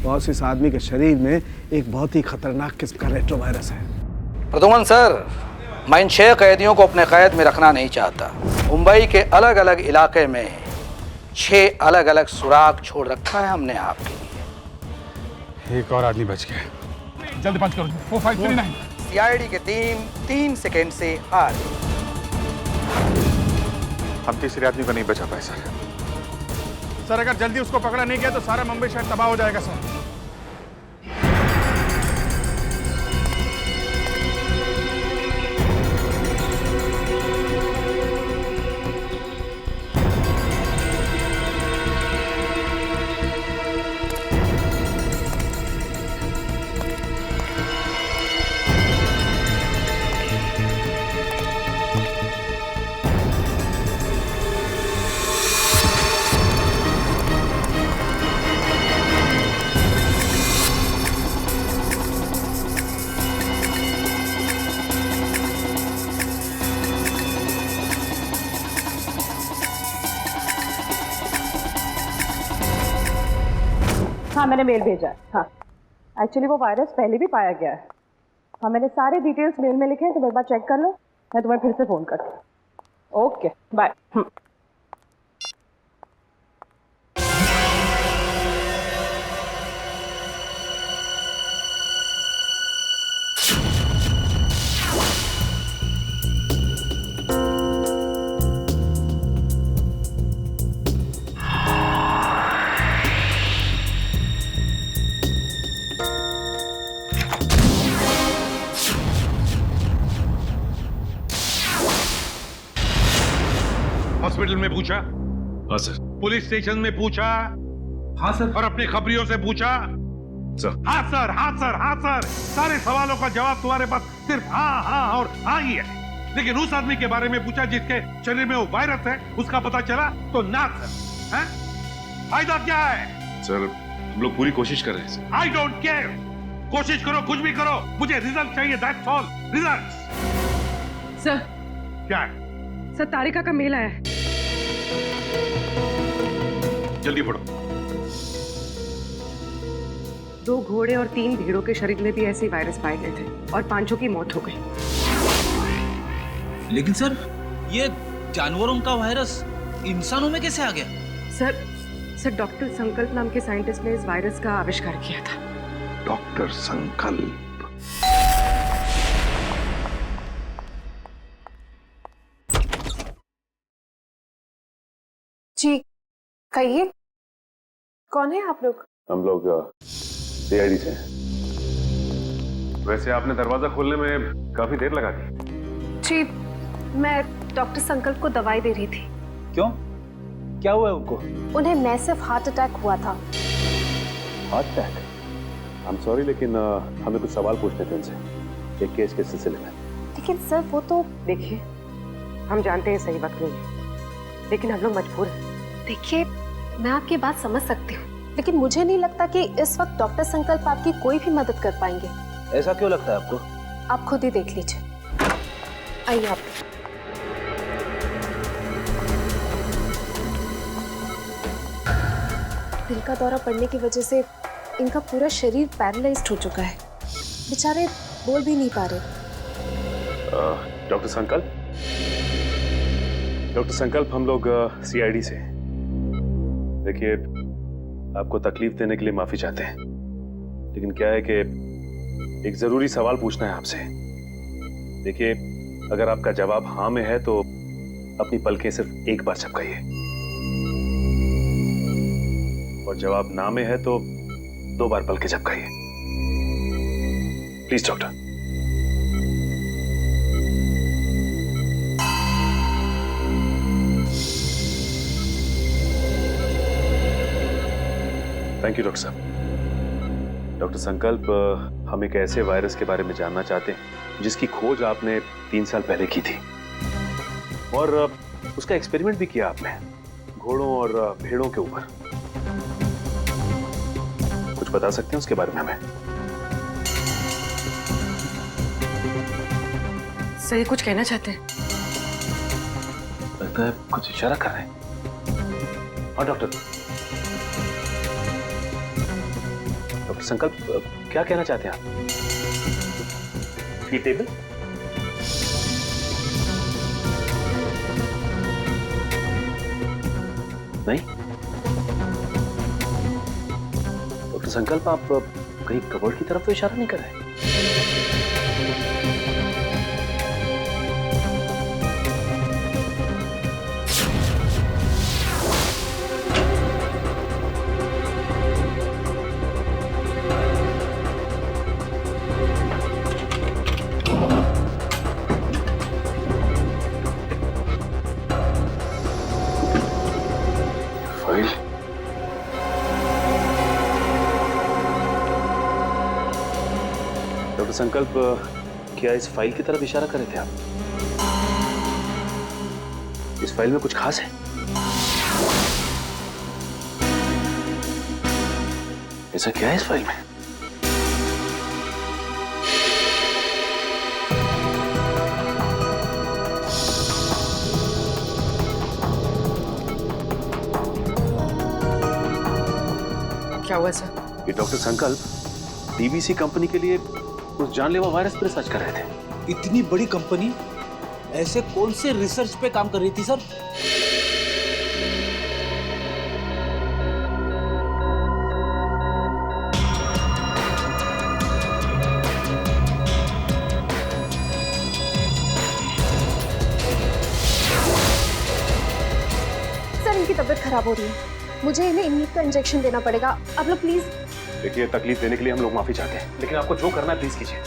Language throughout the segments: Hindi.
बॉस, इस आदमी के शरीर में एक बहुत ही खतरनाक किस्म का रेट्रोवायरस है। प्रदुमन सर, मैं इन 6 कैदियों को अपने कैद में रखना नहीं चाहता। मुंबई के अलग अलग इलाके में 6 अलग अलग सुराग छोड़ रखा है हमने आपके लिए। एक और आदमी बच गया। जल्दी पंच करो। 4539। सीआईडी के टीम 3 सेकेंड से आ रही। हम तीसरे आदमी को नहीं बचा पाए सर। अगर जल्दी उसको पकड़ा नहीं गया तो सारा मुंबई शहर तबाह हो जाएगा सर। हाँ, मैंने मेल भेजा है। हाँ, एक्चुअली वो वायरस पहले भी पाया गया है। हाँ, मैंने सारे डिटेल्स मेल में लिखे हैं, तुम एक बार चेक कर लो। मैं तुम्हें फिर से फ़ोन करती हूँ। Okay, bye. हॉस्पिटल में पूछा? हाँ सर। पुलिस स्टेशन में पूछा? हाँ सर। और अपने खबरियों से पूछा? सर। हाँ सर, हाँ सर, हाँ सर। सारे सवालों का जवाब तुम्हारे पास सिर्फ हाँ हाँ और हाँ ही है। लेकिन उस आदमी के बारे में पूछा जिसके शरीर में वो वायरस है, उसका पता चला तो ना सर। हैं? फायदा क्या है? सर, हम लोग पूरी कोशिश कर रहे हैं सर। I don't care. कोशिश करो, कुछ भी करो, मुझे रिजल्ट चाहिए। That's all. रिजल्ट। सर। क्या है? सर, तारिका का मेल आया है। जल्दी पढ़ो। 2 घोड़े और 3 भेड़ों के शरीर में भी ऐसे वायरस पाए गए थे और 5 की मौत हो गई। लेकिन सर, ये जानवरों का वायरस इंसानों में कैसे आ गया? सर, डॉक्टर संकल्प नाम के साइंटिस्ट ने इस वायरस का आविष्कार किया था। डॉक्टर संकल्प। जी कहिए, कौन है आप लोग? हम लोग सीआईडी से हैं। वैसे आपने दरवाजा खोलने में काफी देर लगा दी। जी, मैं डॉक्टर संकल्प को दवाई दे रही थी। क्यों? क्या हुआ है उनको? उन्हें मैसिव हार्ट अटैक हुआ था। Heart attack? I am sorry, लेकिन हमें कुछ सवाल पूछने थे उनसे एक केस के सिलसिले में। लेकिन सर, वो तो देखिए, हम जानते हैं सही वक्त नहीं है, लेकिन हम लोग मजबूर हैं। देखिए, मैं आपकी बात समझ सकती हूँ, लेकिन मुझे नहीं लगता कि इस वक्त डॉक्टर संकल्प आपकी कोई भी मदद कर पाएंगे। ऐसा क्यों लगता है आपको? आप खुद ही देख लीजिए। आइए आप। दिल का दौरा पड़ने की वजह से इनका पूरा शरीर पैरालाइज्ड हो चुका है। बेचारे बोल भी नहीं पा रहे। डॉक्टर संकल्प? डॉक्टर संकल्प, हम लोग सीआईडी से। देखिए, आपको तकलीफ देने के लिए माफी चाहते हैं, लेकिन क्या है कि एक जरूरी सवाल पूछना है आपसे। देखिए, अगर आपका जवाब हाँ में है तो अपनी पलकें सिर्फ एक बार झपकाइए, और जवाब ना में है तो 2 बार पलकें झपकाइए। Please doctor. Thank you doctor साहब। डॉक्टर संकल्प, हम एक ऐसे वायरस के बारे में जानना चाहते हैं जिसकी खोज आपने 3 साल पहले की थी, और उसका एक्सपेरिमेंट भी किया आपने घोड़ों और भेड़ों के ऊपर। कुछ बता सकते हैं उसके बारे में हमें? सही कुछ कहना चाहते हैं? लगता है कुछ इशारा कर रहे हैं। हाँ डॉक्टर, डॉक्टर संकल्प, क्या कहना चाहते हैं आप? फी टेबल? नहीं। डॉक्टर संकल्प, आप कहीं कबर्ड की तरफ तो इशारा नहीं कर रहे? फाइल? डॉक्टर संकल्प, क्या इस फाइल की तरफ इशारा कर रहे थे आप? इस फाइल में कुछ खास है? ऐसा क्या है इस फाइल में? क्या हुआ सर? ये डॉक्टर संकल्प डीवीसी कंपनी के लिए उस जानलेवा वायरस पर रिसर्च कर रहे थे। इतनी बड़ी कंपनी ऐसे कौन से रिसर्च पे काम कर रही थी सर? सर इनकी तबीयत खराब हो रही है, मुझे इन्हें इन्हीं का इंजेक्शन देना पड़ेगा। आप लोग प्लीज। देखिए, तकलीफ देने के लिए हम लोग माफी चाहते हैं, लेकिन आपको जो करना है प्लीज कीजिए।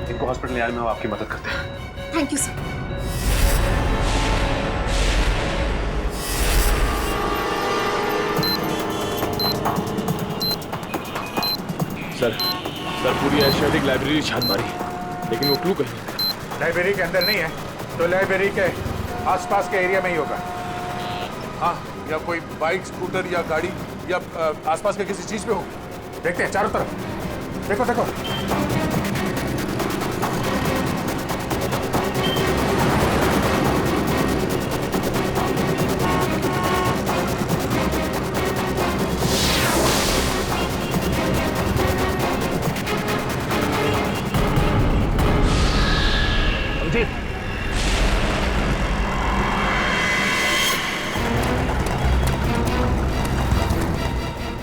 इनको हॉस्पिटल ले आने में हम आपकी मदद करते हैं। Thank you sir. सर पूरी एशियाटिक लाइब्रेरी छान मारी, लेकिन वो क्लू कहीं लाइब्रेरी के अंदर नहीं है, तो लाइब्रेरी के आसपास के एरिया में ही होगा। हाँ, या कोई बाइक, स्कूटर या गाड़ी या आसपास के किसी चीज पे हो। देखते हैं चारों तरफ। देखो देखो।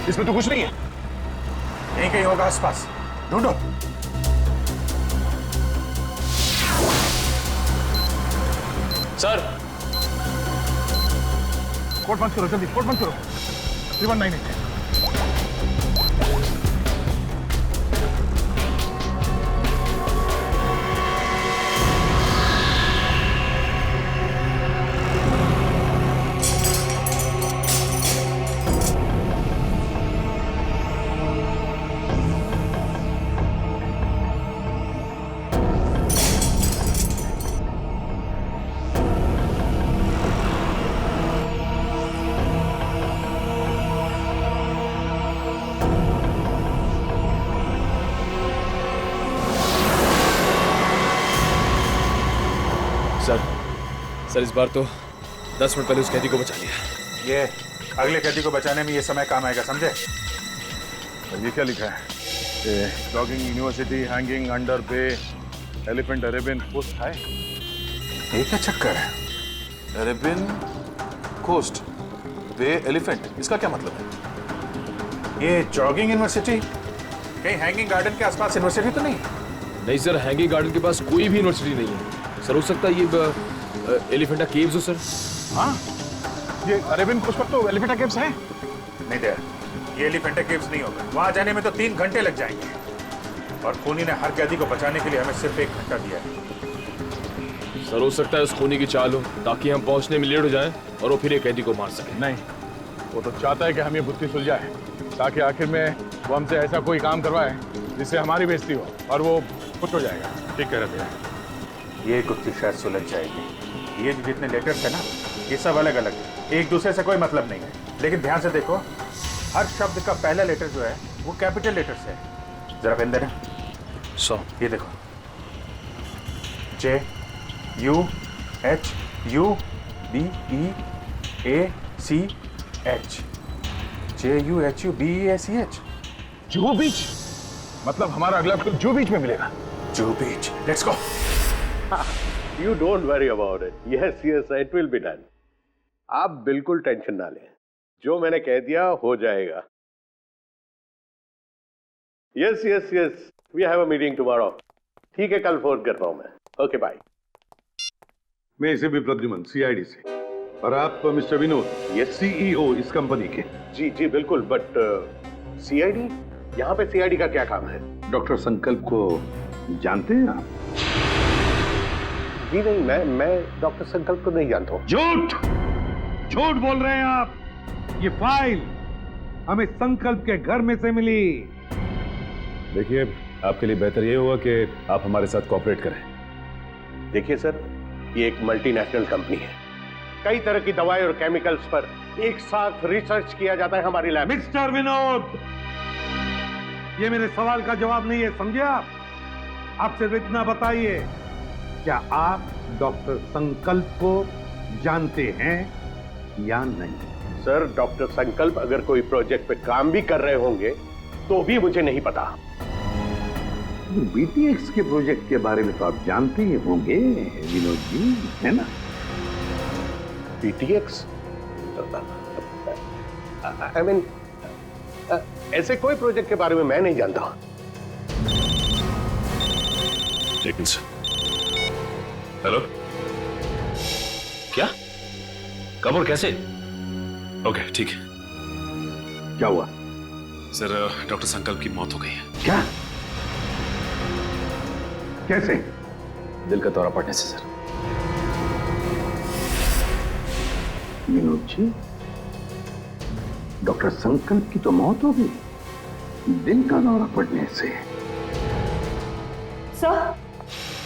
इसमें तो कुछ नहीं है। यहीं कहीं होगा आसपास, ढूंढो। सर, कोट बंद करो, जल्दी कोट बंद करो। 3198। सर इस बार तो 10 मिनट पहले उस कैदी को बचा लिया। ये अगले कैदी को बचाने में ये समय काम आएगा, समझे? ये क्या लिखा है? जॉगिंग यूनिवर्सिटी, हैंगिंग अंडर बे, एलिफेंट अरेबियन कोस्ट है। ये क्या चक्कर है? अरेबियन कोस्ट, बे, एलिफेंट, इसका क्या मतलब है? ये जॉगिंग यूनिवर्सिटी कहीं हैंगिंग गार्डन के आसपास यूनिवर्सिटी तो नहीं? नहीं सर, हैंगिंग गार्डन के पास कोई भी यूनिवर्सिटी नहीं है सर। हो सकता है ये एलिफेंटा केव्स हो सर। हाँ, ये अरेबियन कोस्ट पर तो एलिफेंटा केव्स है। नहीं दे, ये एलिफेंटा केव्स नहीं होगा। वहां जाने में तो 3 घंटे लग जाएंगे, और खूनी ने हर कैदी को बचाने के लिए हमें सिर्फ 1 घंटा दिया है। सर हो सकता है उस खूनी की चाल हो, ताकि हम पहुंचने में लेट हो जाएं और वो फिर एक कैदी को मार सके। नहीं, वो तो चाहता है कि हम ये बुद्धि सुलझाए, ताकि आखिर में वो हमसे ऐसा कोई काम करवाए जिससे हमारी बेइज्जती हो और वो खुश हो जाएगा। ठीक कह रहे थे। ये गुत्थी शायद सुलझ जाएगी। ये जितने लेटर्स है ना, ये सब अलग अलग है, एक दूसरे से कोई मतलब नहीं है। लेकिन ध्यान से देखो, हर शब्द का पहला लेटर जो है वो कैपिटल लेटर से है। जरा पेन देना। ये देखो, JUHUBEACH, JUHUBEACH। जुहू बीच? मतलब हमारा अगला ट्रिप जू बीच में मिलेगा। Juhu beach, let's go. You don't worry about it. Yes, yes, it will be done. आप बिल्कुल टेंशन ना लें, जो मैंने कह दिया हो जाएगा। Yes, yes, yes. We have a meeting tomorrow. ठीक है, कल फोन करता हूँ मैं। Okay bye. मैं इसे भी प्रद्युमन सीआईडी से, और आप मिस्टर विनोद, ये सीईओ इस कंपनी के। जी जी बिल्कुल, बट सीआईडी, यहाँ पे सीआईडी का क्या काम है? डॉक्टर संकल्प को जानते हैं आप? जी नहीं, मैं डॉक्टर संकल्प को नहीं जानता हूँ। झूठ बोल रहे हैं आप। ये फाइल हमें संकल्प के घर में से मिली। देखिए, आपके लिए बेहतर ये होगा कि आप हमारे साथ कोऑपरेट करें। देखिए सर, ये एक मल्टीनेशनल कंपनी है, कई तरह की दवाई और केमिकल्स पर एक साथ रिसर्च किया जाता है हमारी लैब। मिस्टर विनोद, ये मेरे सवाल का जवाब नहीं है, समझे आप? आप सिर्फ इतना बताइए, क्या आप डॉक्टर संकल्प को जानते हैं या नहीं? सर, डॉक्टर संकल्प अगर कोई प्रोजेक्ट पे काम भी कर रहे होंगे तो भी मुझे नहीं पता। बीटीएक्स के प्रोजेक्ट के बारे में तो आप जानते ही होंगे विनोद जी, है ना? बीटीएक्स? आई मीन, ऐसे कोई प्रोजेक्ट के बारे में मैं नहीं जानता। हेलो, क्या? कब और कैसे? ओके, ठीक है। क्या हुआ? सर, डॉक्टर संकल्प की मौत हो गई है। क्या? कैसे? दिल का दौरा पड़ने से सर। विनोद जी, डॉक्टर संकल्प की तो मौत हो गई, दिल का दौरा पड़ने से? सर,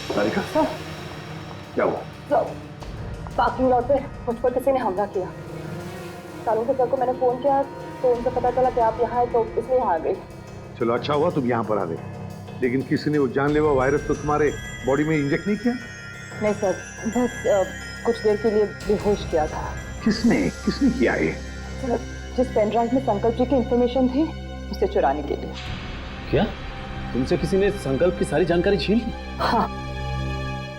सारिका, सर, क्या हुआ? सर, पार्किंग लॉट पे मुझ पर किसी ने हमला किया। सालों के सर को मैंने फोन किया तो उनसे पता चला कि आप यहाँ हैं, तो इसलिए यहाँ आ गई। चलो, अच्छा हुआ तुम यहाँ पर आ गए, लेकिन किसी ने वो जानलेवा वायरस तो तुम्हारे बॉडी में इंजेक्ट नहीं किया? नहीं सर, बस कुछ देर के लिए बेहोश किया था। किसने किया ये? सर, जिस पेन ड्राइव में संकल्प जी की इंफॉर्मेशन थी, उसे चुराने के लिए। क्या? तुमसे किसी ने संकल्प की सारी जानकारी छीन ली? हाँ।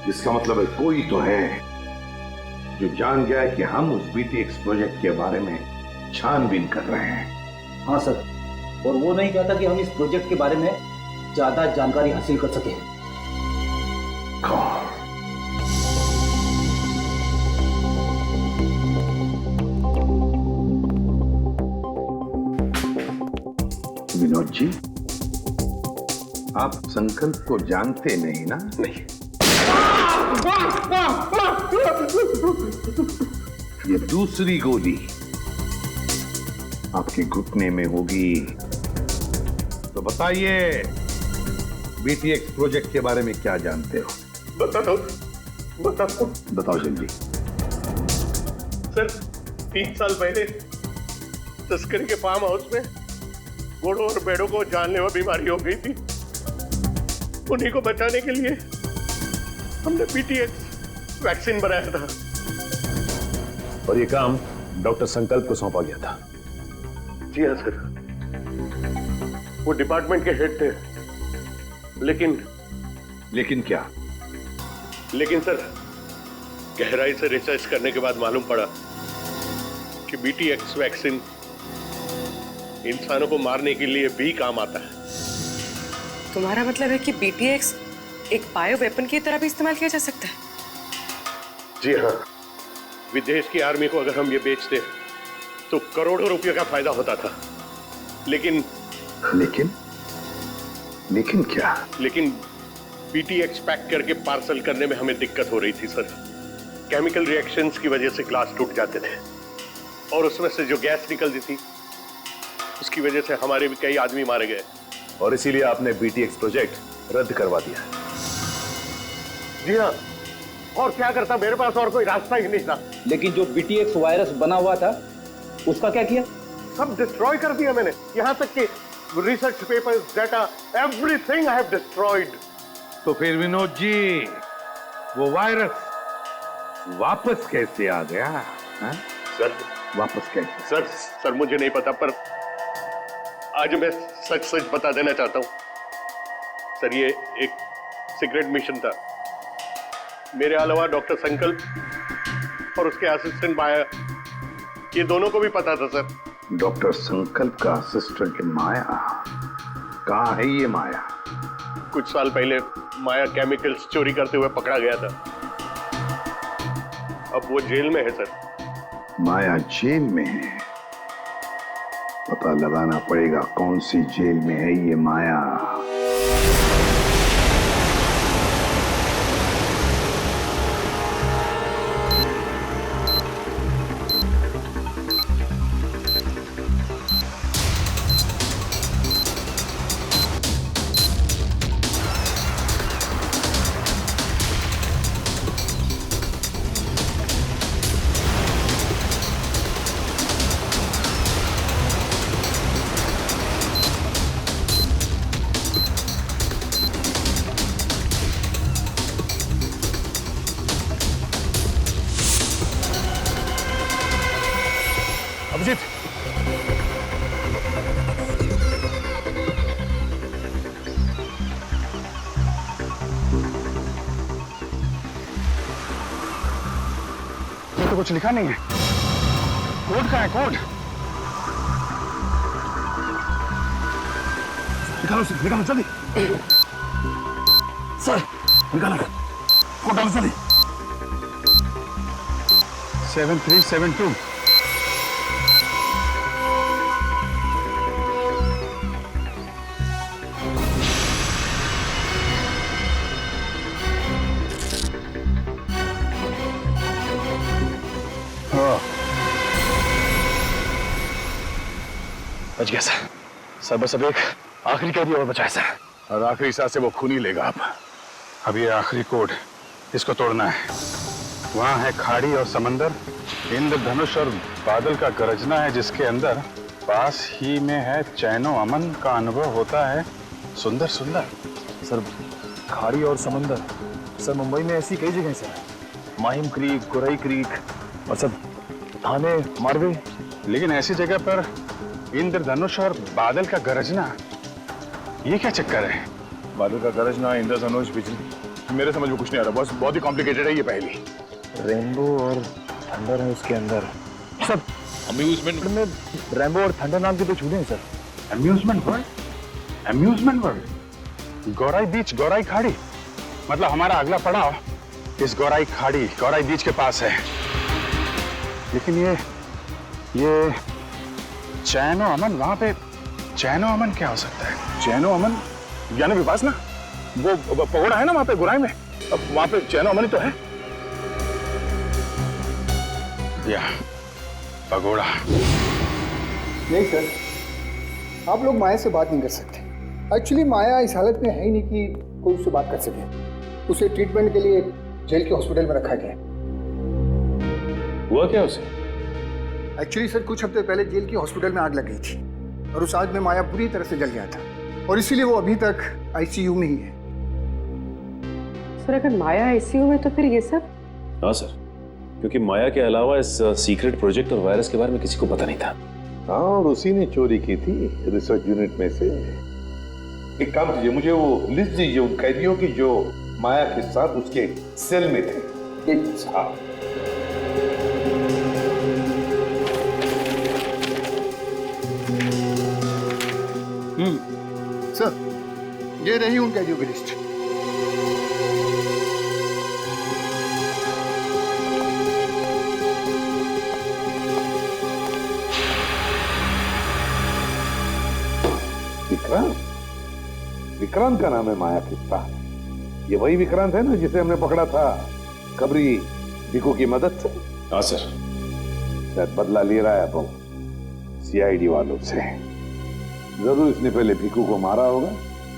इसका मतलब है कोई तो है जो जान गया है कि हम उस बीटीएक्स प्रोजेक्ट के बारे में छानबीन कर रहे हैं। हाँ सर, और वो नहीं चाहता कि हम इस प्रोजेक्ट के बारे में ज्यादा जानकारी हासिल कर सकें। कौन? विनोद जी, आप संकल्प को जानते नहीं ना? नहीं। ये दूसरी गोली आपके घुटने में होगी, तो बताइए, बीटीएक्स प्रोजेक्ट के बारे में क्या जानते हो? बताओ जल्दी। सर, 3 साल पहले तस्करी के फार्म हाउस में घोड़ों और भेड़ों को जानलेवा बीमारी हो गई थी। उन्हीं को बचाने के लिए हमने बीटीएक्स वैक्सीन बनाया था। और ये काम डॉक्टर संकल्प को सौंपा गया था। जी हाँ सर, वो डिपार्टमेंट के हेड थे, लेकिन क्या? लेकिन सर, गहराई से रिसर्च करने के बाद मालूम पड़ा कि बीटीएक्स वैक्सीन इंसानों को मारने के लिए भी काम आता है। तुम्हारा मतलब है कि बीटीएक्स एक बायो वेपन की तरह भी इस्तेमाल किया जा सकता है? जी हाँ, विदेश की आर्मी को अगर हम ये बेचते तो करोड़ों रुपयों का फायदा होता था। लेकिन क्या? लेकिन बीटीएक्स पैक करके पार्सल करने में हमें दिक्कत हो रही थी सर। केमिकल रिएक्शंस की वजह से ग्लास टूट जाते थे, और उसमें से जो गैस निकलती थी उसकी वजह से हमारे भी कई आदमी मारे गए। और इसीलिए आपने बीटीएक्स प्रोजेक्ट रद्द करवा दिया है। जी हाँ, और क्या करता, मेरे पास और कोई रास्ता ही नहीं था। लेकिन जो बीटीएक्स वायरस बना हुआ था, उसका क्या किया? सब डिस्ट्रॉय कर दिया मैंने, यहाँ तक कि research papers, data, everything I have destroyed. तो फिर विनोद जी, वो वायरस वापस कैसे आ गया? हाँ? सर, वापस कैसे? सर मुझे नहीं पता, पर आज मैं सच बता देना चाहता हूँ सर ये एक सीक्रेट मिशन था। मेरे अलावा डॉक्टर संकल्प और उसके असिस्टेंट माया, ये दोनों को भी पता था सर। डॉक्टर संकल्प का असिस्टेंट माया? कहाँ है ये माया? कुछ साल पहले माया केमिकल्स चोरी करते हुए पकड़ा गया था। अब वो जेल में है सर। माया जेल में है? पता लगाना पड़ेगा कौन सी जेल में है ये माया। अभिजीत, ये तो कुछ लिखा नहीं है। कोड कहाँ है? कोड निकालो सर, निकालो जल्दी। सर निकालो कोड, डालो जल्दी। 7372। बच गया सर। सर बस अब एक आखिरी कैदी और बचा है सर। और आखिरी सांस से वो खून ही लेगा। अब ये आखिरी कोड, इसको तोड़ना है। वहां है खाड़ी और समंदर, इंद्रधनुष और बादल का गरजना है जिसके अंदर पास ही में है चैनो अमन का अनुभव होता है सुंदर सुंदर। सर खाड़ी और समंदर, सर मुंबई में ऐसी कई जगह sir, Mahim creek, Gorai creek और सब थाने, मारवे। लेकिन ऐसी जगह पर इंद्रधनुष और बादल का गरजना, ये क्या चक्कर है? बादल का गरजना, इंद्रधनुष, बिजली, मेरे समझ में कुछ नहीं आ रहा बॉस। बहुत ही कॉम्प्लिकेटेड है ये पहेली। रेनबो और थंडर है उसके अंदर। सर अम्यूजमेंट में रेनबो और थंडर नाम के दो चूहे हैं sir. Amusement world? Amusement world? Gorai beach, Gorai खाड़ी, मतलब हमारा अगला पड़ाव इस गौराई खाड़ी, गौराई बीच के पास है। लेकिन ये चैनो अमन, वहां पे चैनो अमन क्या हो सकता है? चैनो अमन यानी विपासना, वो पगोड़ा है ना वहां पे गुराई में, अब वहां पे चैनो अमन ही तो है। या पगोड़ा। नहीं सर, आप लोग माया से बात नहीं कर सकते। एक्चुअली माया इस हालत में है ही नहीं कि कोई उससे बात कर सके। उसे ट्रीटमेंट के लिए जेल के हॉस्पिटल में रखा गया। हुआ क्या उसे? एक्चुअली सर कुछ हफ्ते पहले जेल के हॉस्पिटल में आग लग गई थी और उस आग में माया पूरी तरह से जल गया था और इसीलिए वो अभी तक आईसीयू में ही है। सर अगर माया आईसीयू में तो फिर ये सब? हाँ सर, क्योंकि माया के अलावा इस सीक्रेट प्रोजेक्ट और वायरस के बारे में किसी को पता नहीं था। हाँ, और उसी ने चोरी की थी रिसर्च यूनिट में से। एक काम कीजिए, मुझे वो लिस्ट दीजिए उन कैदियों की जो माया के साथ उसके सेल में थे। एक हाँ। सर ये रही उन कैदियों की लिस्ट। विक्रांत का नाम है माया के साथ। ये वही विक्रांत है ना जिसे हमने पकड़ा था खबरी भिकू की मदद से? हाँ सर। शायद बदला ले रहा है अब सीआईडी वालों से। जरूर इसने पहले भिकू को मारा होगा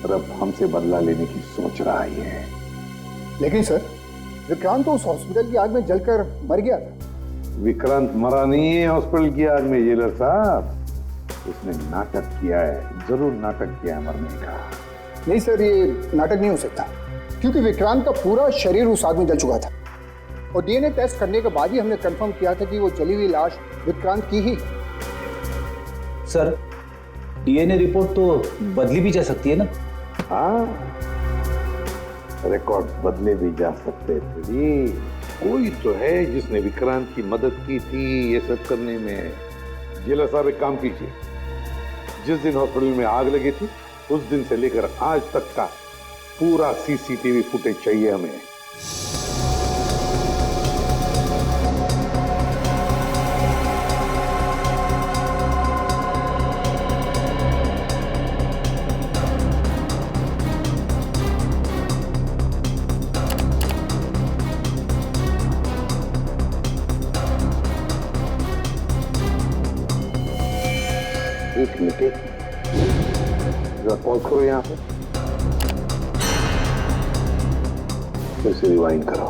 और अब हमसे बदला लेने की सोच रहा है। लेकिन सर विक्रांत तो उस हॉस्पिटल की आग में जलकर मर गया था। विक्रांत मरा नहीं है हॉस्पिटल की आग में जेलर साहब, उसने नाटक किया है, जरूर नाटक किया है मरने का। नहीं सर ये नाटक नहीं हो सकता, क्योंकि विक्रांत का पूरा शरीर उस आग में जल चुका था और डीएनए टेस्ट करने के बाद ही हमने कंफर्म किया था कि वो जली हुई लाश विक्रांत की ही। सर डीएनए रिपोर्ट तो बदली भी जा सकती है ना? हाँ रिकॉर्ड बदले भी जा सकते थे जी। कोई तो है जिसने विक्रांत की मदद की थी ये सब करने में। जेलर साहब एक काम कीजिए, जिस दिन हॉस्पिटल में आग लगी थी उस दिन से लेकर आज तक का पूरा सीसीटीवी फुटेज चाहिए हमें। एक मिनट जरा पॉज करो यहाँ पे, फिर से रिवाइंड करो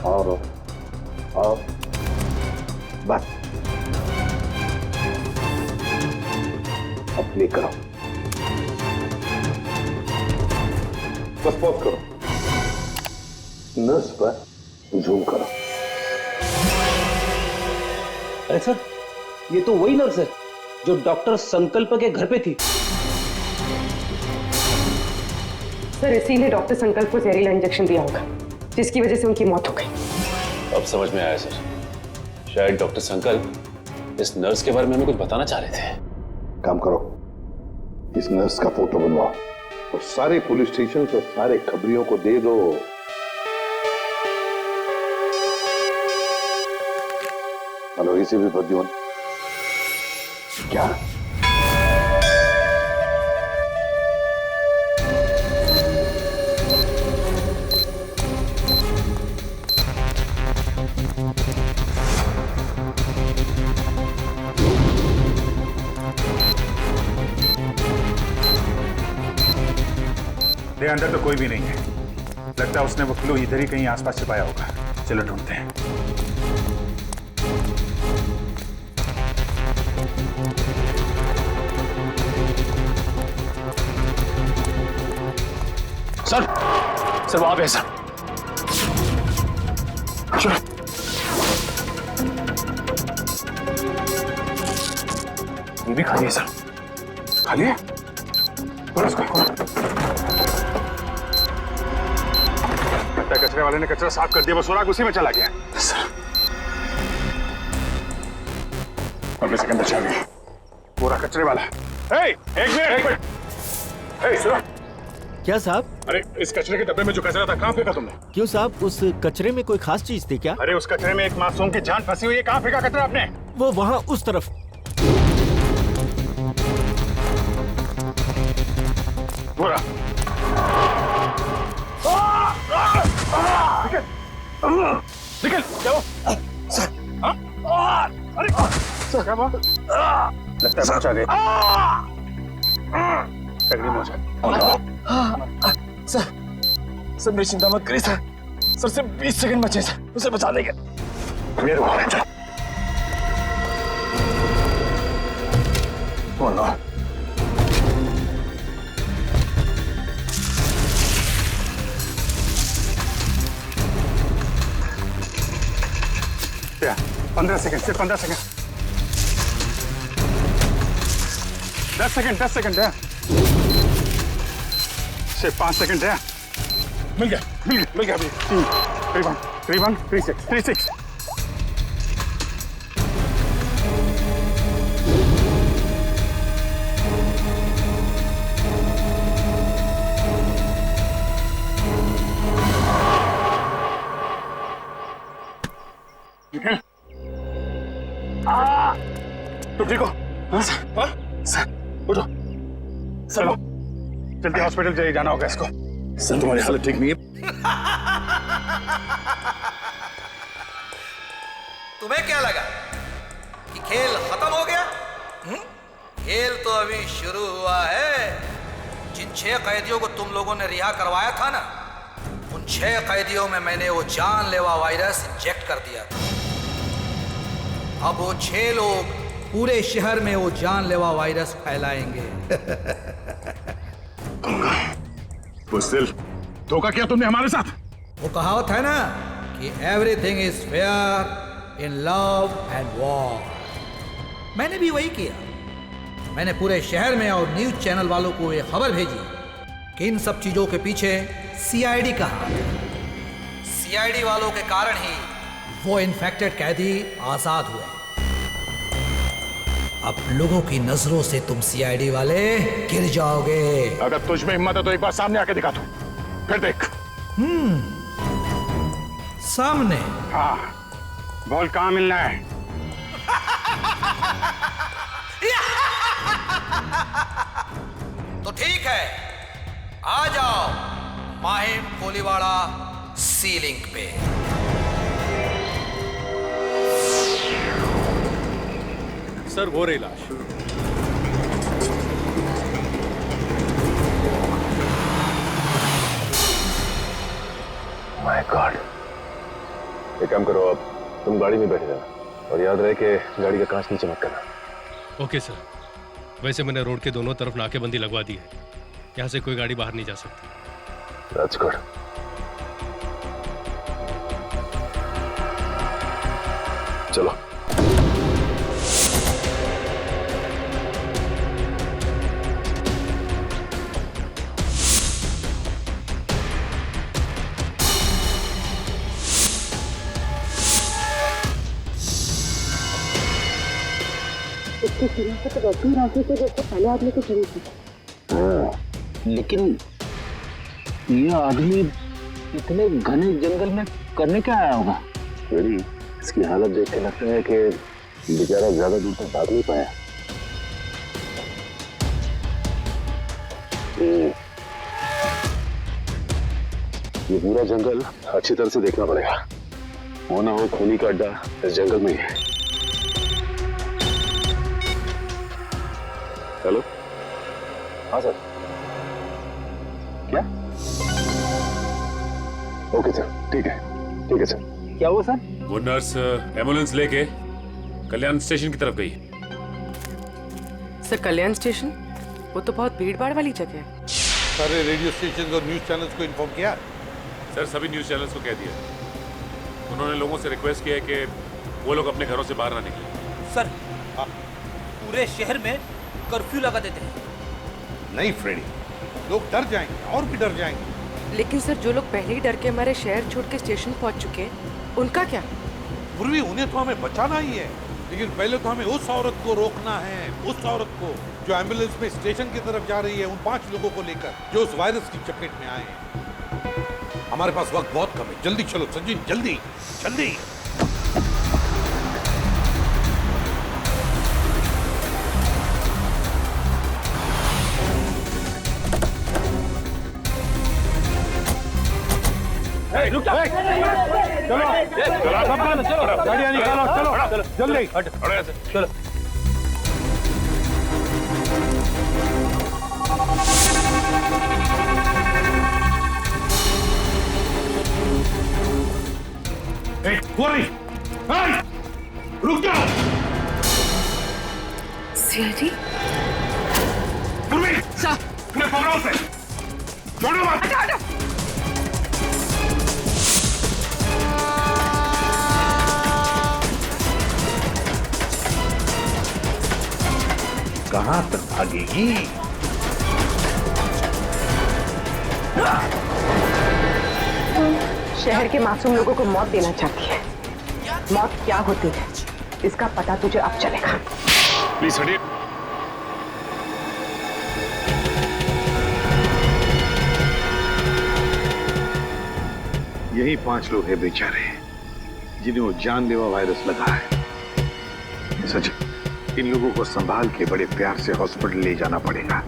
और बस अब प्ले करो, बस पॉज करो, नर्स पर जूम करो। अरे सर, ये तो वही नर्स है जो डॉक्टर संकल्प के घर पे थी। सर इसीलिए डॉक्टर संकल्प को जहरीला इंजेक्शन दिया होगा जिसकी वजह से उनकी मौत हो गई। अब समझ में आया सर, शायद डॉक्टर संकल्प इस नर्स के बारे में हमें कुछ बताना चाह रहे थे। काम करो, इस नर्स का फोटो बनवाओ और सारे पुलिस स्टेशन और सारे खबरियों को दे दो। हेलो, इसे भी प्रद्युमन क्या? अंदर तो कोई भी नहीं है, लगता है उसने वो क्लू इधर ही कहीं आसपास छिपाया होगा। चलो ढूंढते हैं। सर वहां पे सर, चलो ये भी खाली है सर। खाली है? कचरे वाले ने कचरा साफ कर दिया, वो सुराग उसी में चला गया। सर और सेकंड बचा गया पूरा कचरे वाला। एक मिनट सुनो। क्या साहब? अरे इस कचरे के डब्बे में जो कचरा था कहाँ फेंका तुमने? क्यों साहब, उस कचरे में कोई खास चीज थी क्या? अरे उस कचरे में एक मासूम की जान फंसी हुई है, कहाँ फेंका कचरा आपने? वो वहां उस तरफ। पूरा निकल जाओ सर। अरे सर क्या बात? लगता है पहुंचा गए। सर मेरी चिंता मत करिए सर, सर से 20 सेकंड बचे सर, उसे बचा देंगे। मेरे को क्या 15 सेकंड, सिर्फ 15 सेकंड, 10 सेकंड है, सिर्फ 5 सेकंड है। मिल गया अभी। 3-1 3-6 तुम ठीक हो? हाँ सर उठो, चलो जल्दी हॉस्पिटल जाइए, जाना होगा इसको। सर तुम्हारी हालत ठीक नहीं है। तुम्हें क्या लगा कि खेल खत्म हो गया? खेल तो अभी शुरू हुआ है। जिन 6 कैदियों को तुम लोगों ने रिहा करवाया था ना, उन 6 कैदियों में मैंने वो जानलेवा वायरस इंजेक्ट कर दिया था। अब वो 6 लोग पूरे शहर में वो जानलेवा वायरस फैलाएंगे। उस दिल धोखा किया तुमने हमारे साथ। वो कहावत है ना कि everything is fair in love and war. मैंने भी वही किया। मैंने पूरे शहर में और न्यूज चैनल वालों को ये खबर भेजी कि इन सब चीजों के पीछे सीआईडी का हाथ है। सीआईडी वालों के कारण ही वो इन्फेक्टेड कैदी आजाद हुए। अब लोगों की नजरों से तुम सीआईडी वाले गिर जाओगे। अगर तुझ में हिम्मत है तो एक बार सामने आके दिखा तू, फिर देख। सामने? हाँ, बोल कहाँ मिलना है? तो ठीक है, आ जाओ माहिम कोलीवाड़ा सीलिंग पे। सर वो रही लाश। My God. एक काम करो, अब तुम गाड़ी में बैठे रहना और याद रहे कि गाड़ी का कांच नीचे मत करना। Okay sir. वैसे मैंने रोड के दोनों तरफ नाकेबंदी लगवा दी है, यहाँ से कोई गाड़ी बाहर नहीं जा सकती। That's good. चलो। इसकी शनाख्त तो वैसी राशि से जैसे पहले आदमी की चली थी। लेकिन ये आदमी इतने घने जंगल में करने क्या आया होगा? बेटी, इसकी हालत देख के लगता है कि बेचारा ज्यादा दूर तक भाग नहीं पाया। ये पूरा जंगल अच्छी तरह से देखना पड़ेगा, वो ना हो खूनी का अड्डा इस जंगल में ही है। हेलो, हाँ सर। क्या? ओके सर, ठीक है सर। क्या हुआ सर? वो नर्स एम्बुलेंस लेके कल्याण स्टेशन की तरफ गई। सर कल्याण स्टेशन? वो तो बहुत भीड़ भाड़ वाली जगह है। सारे रेडियो स्टेशन और न्यूज चैनल्स को इन्फॉर्म किया? सर सभी न्यूज चैनल्स को कह दिया। उन्होंने लोगों से रिक्वेस्ट किया है कि वो लोग अपने घरों से बाहर ना निकलें। सर पूरे शहर में कर्फ्यू लगा देते हैं। नहीं फ्रेडी, लोग डर जाएंगे और भी डर जाएंगे। लेकिन सर जो लोग पहले ही डर के हमारे शहर छोड़ के स्टेशन पहुंच चुके हैं, उनका क्या? पूर्वी उन्हें तो हमें बचाना ही है, लेकिन पहले तो हमें उस औरत को रोकना है, उस औरत को जो एम्बुलेंस में स्टेशन की तरफ जा रही है, उन 5 लोगों को लेकर जो उस वायरस की चपेट में आए हैं। हमारे पास वक्त बहुत कम है, जल्दी चलो सचिन, जल्दी जल्दी। रुक जा। चलो चलो, गाड़ियाँ निकालो, चलो जल्दी। चलो। रुक जाओ। सीआईडी? मैं पकड़ो उसे, छोड़ो मत। कहां तक भागेगी? शहर के मासूम लोगों को मौत देना चाहती है। मौत क्या होती है इसका पता तुझे अब चलेगा। प्लीज हटिए। यही 5 लोग हैं बेचारे जिन्हें वो जानलेवा वायरस लगा है। सच, इन लोगों को संभाल के बड़े प्यार से हॉस्पिटल ले जाना पड़ेगा।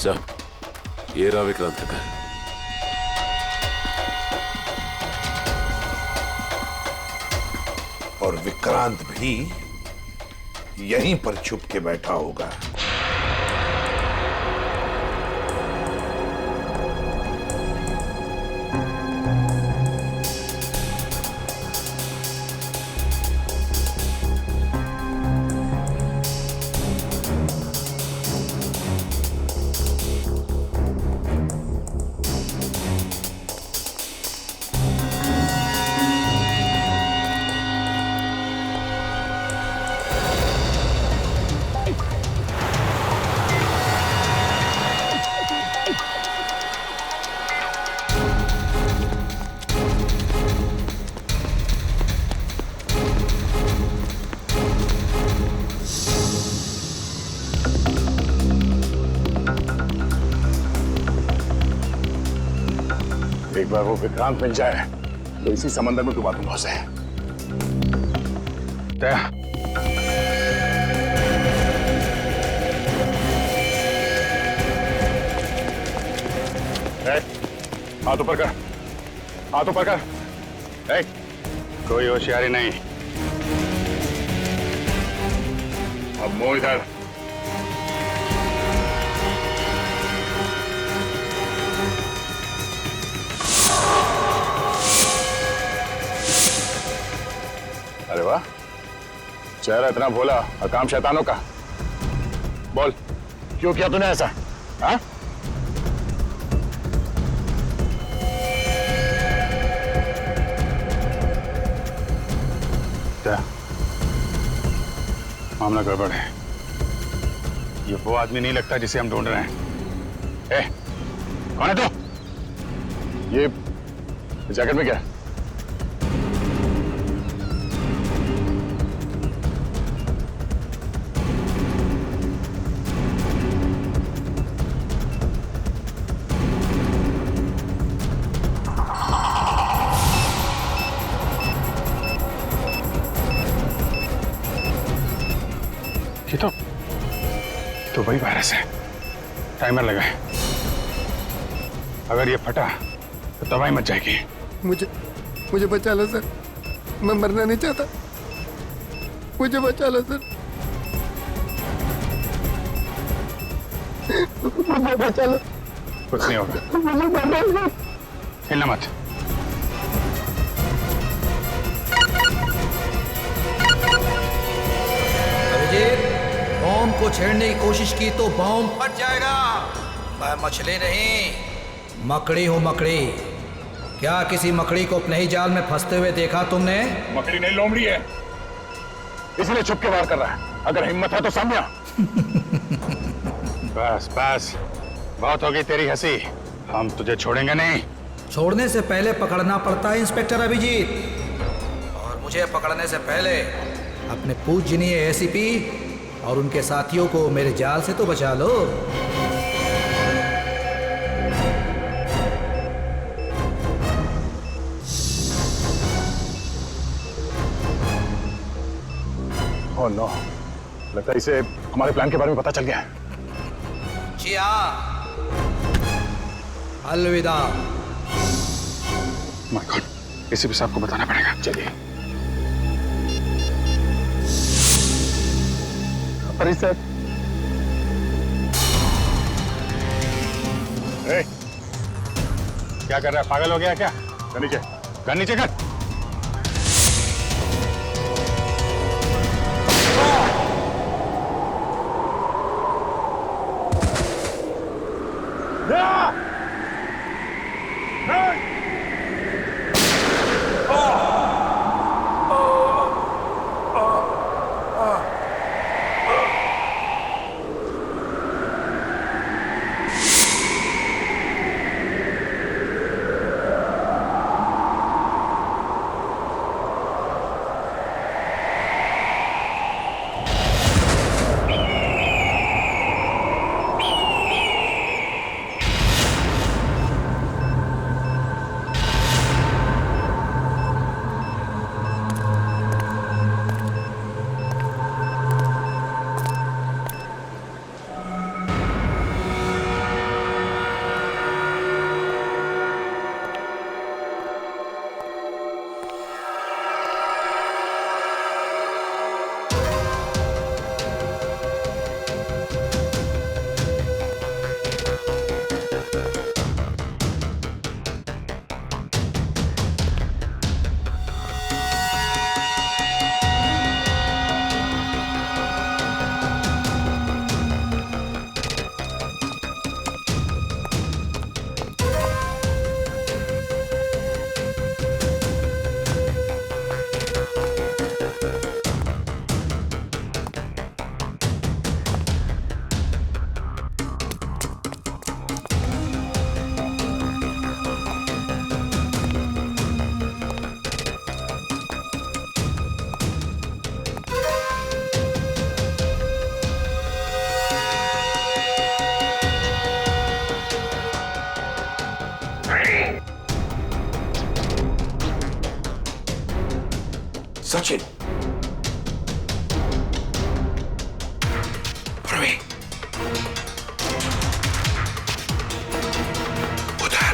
सर, ये रहा विक्रांत का घर। और विक्रांत भी यहीं पर छुप के बैठा होगा। अगर वो विक्रांत मिल जाए तो इसी समंदर में डुबा दूंगा उसे। हाथ ऊपर कर, हाथ ऊपर कर। कोई होशियारी नहीं। अब मुंह इधर। अरे वाह, चेहरा इतना भोला और काम शैतानों का। बोल, क्यों किया तूने ऐसा? हाँ? क्या मामला गड़बड़ है? ये वो आदमी नहीं लगता जिसे हम ढूंढ रहे हैं। कौन है तू? ये जैकेट में क्या? तो वही वायरस है। टाइमर लगा है। अगर ये फटा तो दवाई मच जाएगी। मुझे बचा लो सर, मैं मरना नहीं चाहता। मुझे बचा लो सर, मुझे बचा लो। कुछ नहीं होगा, हिलना मत। बॉम्ब को छेड़ने की कोशिश की तो बॉम्ब फट जाएगा। मैं मछली नहीं, मकड़ी हूँ, मकड़ी। क्या किसी मकड़ी को अपने ही जाल में फंसते हुए देखा तुमने? मकड़ी नहीं, लोमड़ी है, इसलिए छुप के वार कर रहा है। अगर हिम्मत है तो सामने आ। बस बस, बहुत होगी तेरी हंसी। हम तुझे छोड़ेंगे नहीं। छोड़ने से पहले पकड़ना पड़ता है इंस्पेक्टर अभिजीत, और मुझे पकड़ने से पहले अपने पूजनीय एसीपी और उनके साथियों को मेरे जाल से तो बचा लो। ओह नो, लगता है इसे हमारे प्लान के बारे में पता चल गया है। जी हाँ, अलविदा। माय गॉड, एसीपी साहब को बताना पड़ेगा। चलिए। अरे सर, क्या कर रहा है? पागल हो गया क्या? गन नीचे कर। सचिन। प्रवीण उधर।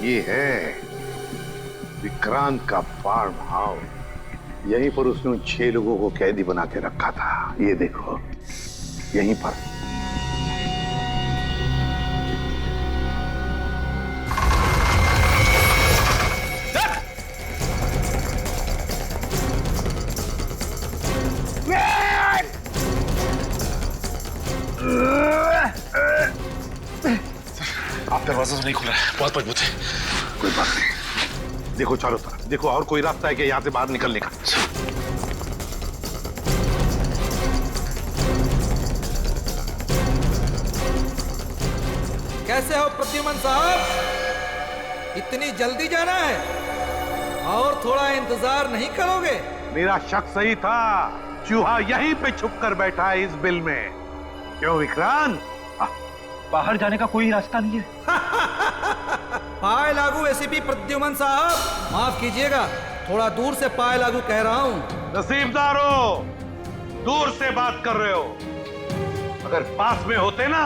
ये है विक्रांत का फार्म हाउस। यहीं पर उसने उन 6 लोगों को कैदी बना के रखा था। ये देखो, यहीं पर। आप दरवाजा तो नहीं खुल रहा है, बहुत मजबूत है। कोई बात नहीं, देखो चारों तरफ देखो, और कोई रास्ता है कि यहां से बाहर निकलने का? कैसे हो प्रद्युमन साहब? इतनी जल्दी जाना है और थोड़ा इंतजार नहीं करोगे? मेरा शक सही था, चूहा यहीं पे छुप कर बैठा है इस बिल में। क्यों विक्रांत? बाहर जाने का कोई रास्ता नहीं है। पाए लागू एसीपी प्रद्युमन साहब, माफ कीजिएगा, थोड़ा दूर से पाए लागू कह रहा हूँ। नसीबदारो, दूर से बात कर रहे हो, अगर पास में होते ना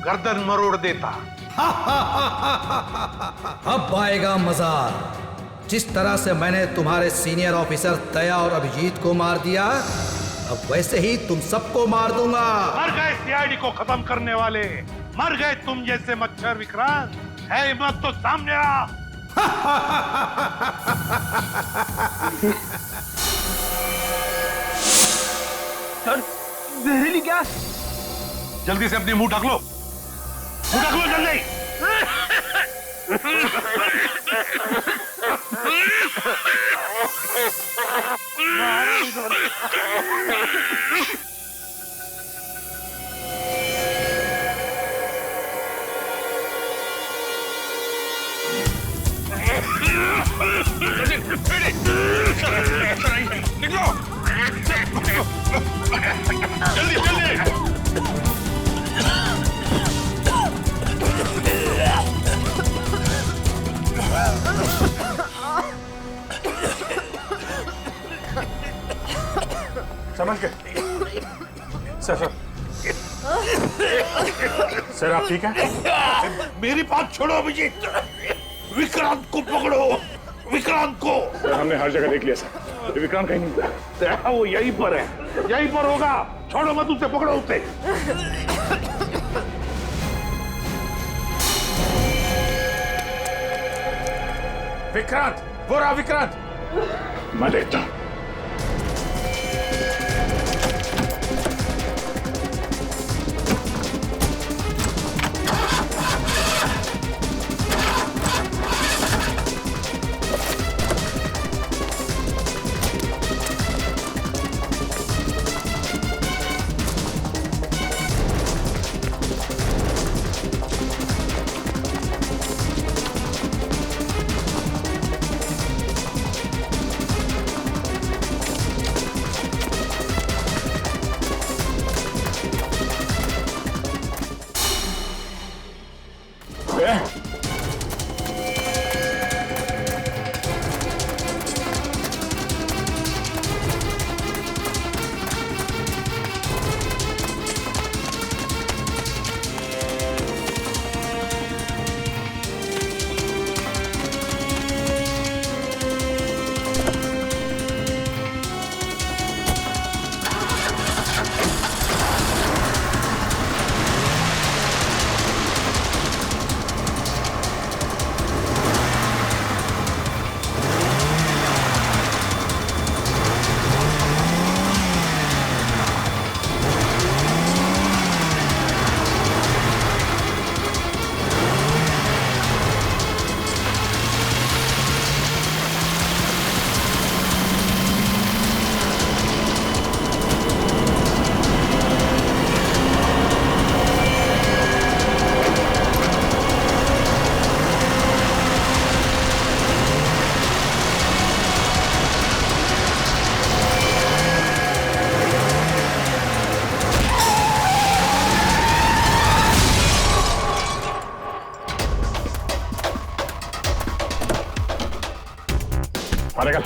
गर्दन मरोड़ देता। अब आएगा मजा। जिस तरह से मैंने तुम्हारे सीनियर ऑफिसर दया और अभिजीत को मार दिया, अब वैसे ही तुम सबको मार दूंगा। मर गए सीआईडी को खत्म करने वाले, मर गए तुम जैसे मच्छर विक्रांत। है हिम्मत तो सामने आ। सर, जहरीली गैस। जल्दी से अपनी मुंह ढक लो, मुंह ढक लो जल्दी। निकलो जल्दी जल्दी। समझ गए सर? सर आप ठीक हैं? मेरी बात छोड़ो अभिजीत, विक्रांत को पकड़ो, विक्रांत को। सर हमने हर जगह देख लिया सर, विक्रांत कहीं नहीं मिला। वो यहीं पर है, यहीं पर होगा। छोड़ो मत उसे, पकड़ो उसे। विक्रांत, वो रहा विक्रांत। मैं देखता हूं। बाहर निकल।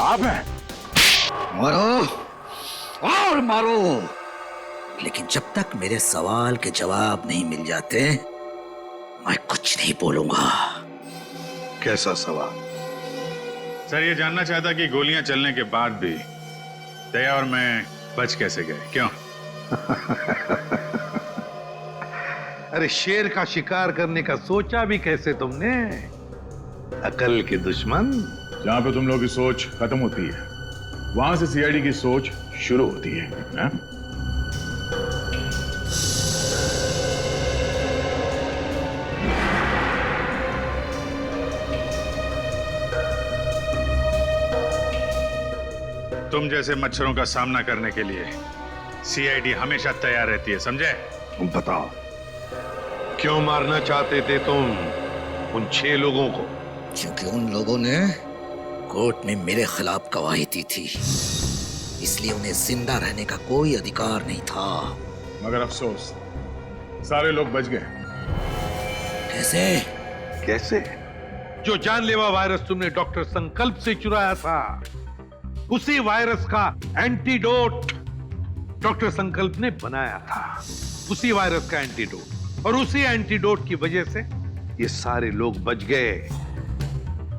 आप हैं? मारो और मारो, लेकिन जब तक मेरे सवाल के जवाब नहीं मिल जाते मैं कुछ नहीं बोलूंगा। कैसा सवाल? सर ये जानना चाहता कि गोलियां चलने के बाद भी दया और मैं बच कैसे गए, क्यों? अरे शेर का शिकार करने का सोचा भी कैसे तुमने? अकल के दुश्मन। जहां पे तुम लोगों की सोच खत्म होती है वहां से सीआईडी की सोच शुरू होती है, ना? तुम जैसे मच्छरों का सामना करने के लिए सीआईडी हमेशा तैयार रहती है, समझे? तुम बताओ क्यों मारना चाहते थे तुम उन 6 लोगों को? क्योंकि उन लोगों ने कोर्ट में मेरे खिलाफ गवाही दी थी, इसलिए उन्हें जिंदा रहने का कोई अधिकार नहीं था। मगर अफसोस सारे लोग बच गए। कैसे? कैसे? जो जानलेवा वायरस तुमने डॉक्टर संकल्प से चुराया था, उसी वायरस का एंटीडोट डॉक्टर संकल्प ने बनाया था। उसी वायरस का एंटीडोट, और उसी एंटीडोट की वजह से ये सारे लोग बच गए।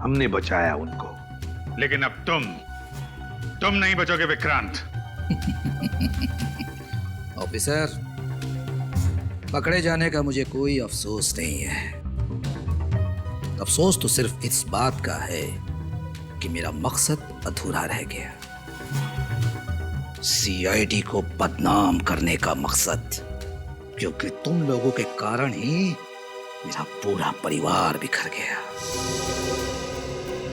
हमने बचाया उनको। लेकिन अब तुम नहीं बचोगे विक्रांत। ऑफिसर, पकड़े जाने का मुझे कोई अफसोस नहीं है। अफसोस तो सिर्फ इस बात का है कि मेरा मकसद अधूरा रह गया। सीआईडी को बदनाम करने का मकसद, क्योंकि तुम लोगों के कारण ही मेरा पूरा परिवार बिखर गया।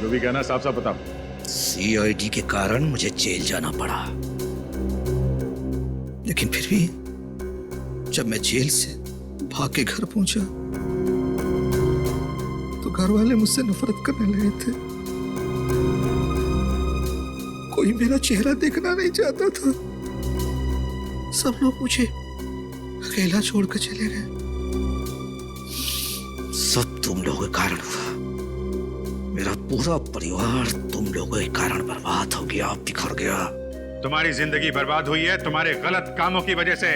जो भी कहना साफ साफ बताओ। सीआईडी के कारण मुझे जेल जाना पड़ा, लेकिन फिर भी जब मैं जेल से भाग के घर पहुंचा तो घर वाले मुझसे नफरत करने लगे थे। कोई मेरा चेहरा देखना नहीं चाहता था। सब लोग मुझे अकेला छोड़कर चले गए। सब तुम लोगों के कारण हुआ। मेरा पूरा परिवार तुम लोगों के कारण बर्बाद हो गया, बिखर गया। तुम्हारी जिंदगी बर्बाद हुई है तुम्हारे गलत कामों की वजह से।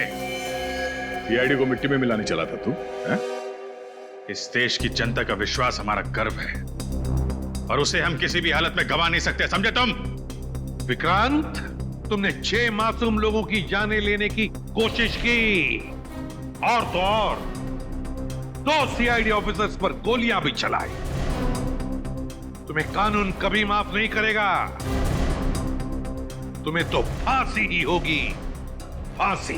सीआईडी को मिट्टी में मिलाने चला था तू, है? इस देश की जनता का विश्वास हमारा गर्व है, और उसे हम किसी भी हालत में गवा नहीं सकते, समझे तुम? विक्रांत, तुमने 6 मासूम लोगों की जानें लेने की कोशिश की, और तो और 2 सीआईडी ऑफिसर्स पर गोलियां भी चलाई। तुम्हें कानून कभी माफ नहीं करेगा। तुम्हें तो फांसी ही होगी, फांसी।